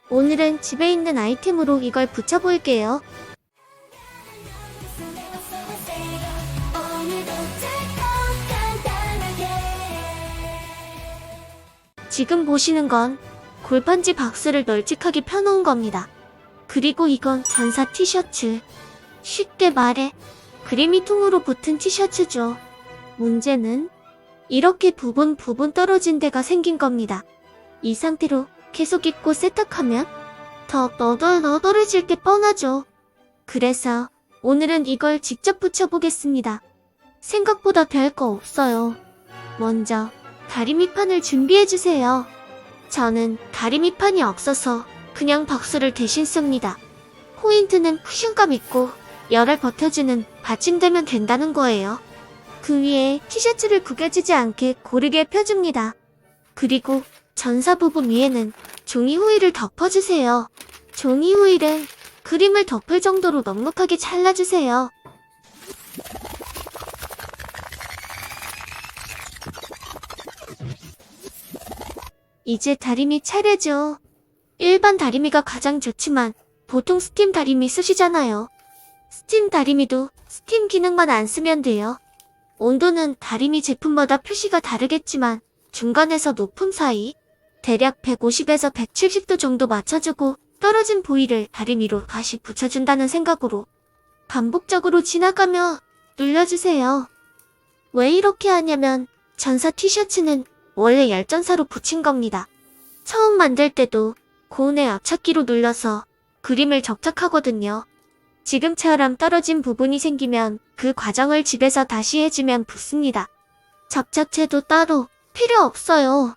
오늘은 집에 있는 아이템으로 이걸 붙여볼게요. 지금 보시는 건 골판지 박스를 널찍하게 펴놓은 겁니다. 그리고 이건 전사 티셔츠. 쉽게 말해 그림이 통으로 붙은 티셔츠죠. 문제는 이렇게 부분 떨어진 데가 생긴 겁니다. 이 상태로 계속 입고 세탁하면 더 너덜너덜해질 게 뻔하죠. 그래서 오늘은 이걸 직접 붙여보겠습니다. 생각보다 별거 없어요. 먼저 다리미판을 준비해주세요. 저는 다리미판이 없어서 그냥 박스를 대신 씁니다. 포인트는 쿠션감 있고 열을 버텨주는 받침되면 된다는 거예요. 그 위에 티셔츠를 구겨지지 않게 고르게 펴줍니다. 그리고 전사 부분 위에는 종이 호일을 덮어주세요. 종이 호일은 그림을 덮을 정도로 넉넉하게 잘라주세요. 이제 다리미 차례죠. 일반 다리미가 가장 좋지만 보통 스팀 다리미 쓰시잖아요. 스팀 다리미도 스팀 기능만 안 쓰면 돼요. 온도는 다리미 제품마다 표시가 다르겠지만 중간에서 높음 사이 대략 150에서 170도 정도 맞춰주고 떨어진 부위를 다리미로 다시 붙여준다는 생각으로 반복적으로 지나가며 눌러주세요. 왜 이렇게 하냐면 전사 티셔츠는 원래 열전사로 붙인 겁니다. 처음 만들 때도 고온의 압착기로 눌러서 그림을 접착하거든요. 지금처럼 떨어진 부분이 생기면 그 과정을 집에서 다시 해주면 붙습니다. 접착제도 따로 필요 없어요.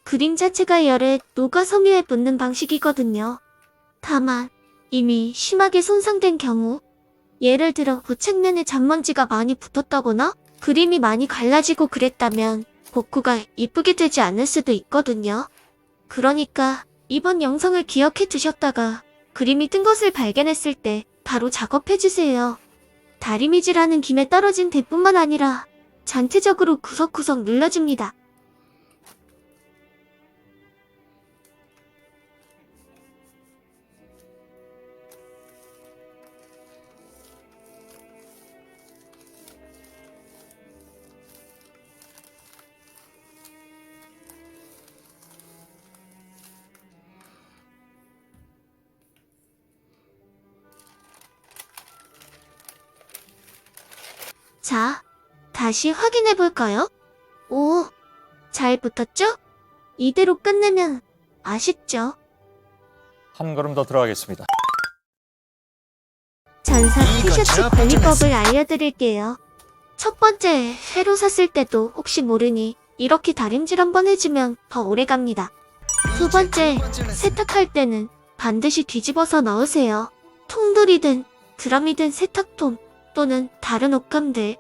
그림 자체가 열에 녹아 섬유에 붙는 방식이거든요. 다만 이미 심하게 손상된 경우, 예를 들어 부착면에 잔먼지가 많이 붙었다거나 그림이 많이 갈라지고 그랬다면 복구가 이쁘게 되지 않을 수도 있거든요. 그러니까 이번 영상을 기억해 두셨다가 그림이 뜬 것을 발견했을 때 바로 작업해주세요. 다리미질하는 김에 떨어진 대뿐만 아니라 전체적으로 구석구석 눌러줍니다. 자, 다시 확인해볼까요? 오, 잘 붙었죠? 이대로 끝내면 아쉽죠? 한 걸음 더 들어가겠습니다. 전사 티셔츠 관리법을 알려드릴게요. 첫 번째, 새로 샀을 때도 혹시 모르니 이렇게 다림질 한번 해주면 더 오래갑니다. 두 번째, 세탁할 때는 반드시 뒤집어서 넣으세요. 통돌이든 드럼이든 세탁통 또는 다른 옷감들,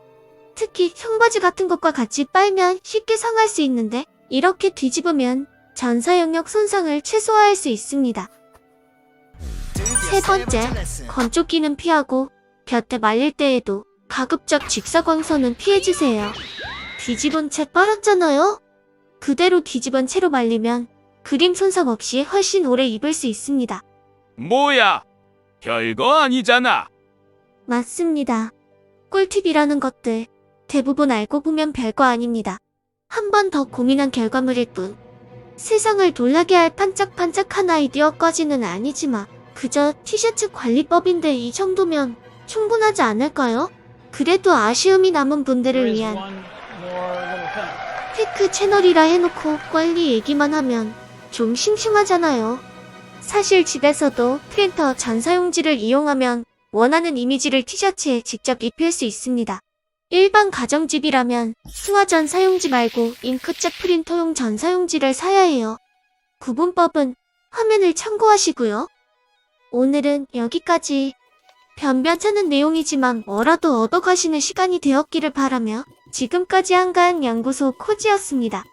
특히 청바지 같은 것과 같이 빨면 쉽게 상할 수 있는데 이렇게 뒤집으면 전사 영역 손상을 최소화할 수 있습니다. 세 번째, 건조기는 피하고 곁에 말릴 때에도 가급적 직사광선은 피해주세요. 뒤집은 채 빨았잖아요? 그대로 뒤집은 채로 말리면 그림 손상 없이 훨씬 오래 입을 수 있습니다. 뭐야? 별거 아니잖아. 맞습니다. 꿀팁이라는 것들 대부분 알고 보면 별거 아닙니다. 한 번 더 고민한 결과물일 뿐. 세상을 놀라게 할 반짝반짝한 아이디어까지는 아니지만 그저 티셔츠 관리법인데 이 정도면 충분하지 않을까요? 그래도 아쉬움이 남은 분들을 위한 테크 채널이라 해놓고 빨리 얘기만 하면 좀 심심하잖아요. 사실 집에서도 프린터 전사용지를 이용하면 원하는 이미지를 티셔츠에 직접 입힐 수 있습니다. 일반 가정집이라면 수화전 사용지 말고 잉크젯 프린터용 전사용지를 사야 해요. 구분법은 화면을 참고하시고요. 오늘은 여기까지. 변변찮은 내용이지만 뭐라도 얻어가시는 시간이 되었기를 바라며 지금까지 한가한 연구소 코지였습니다.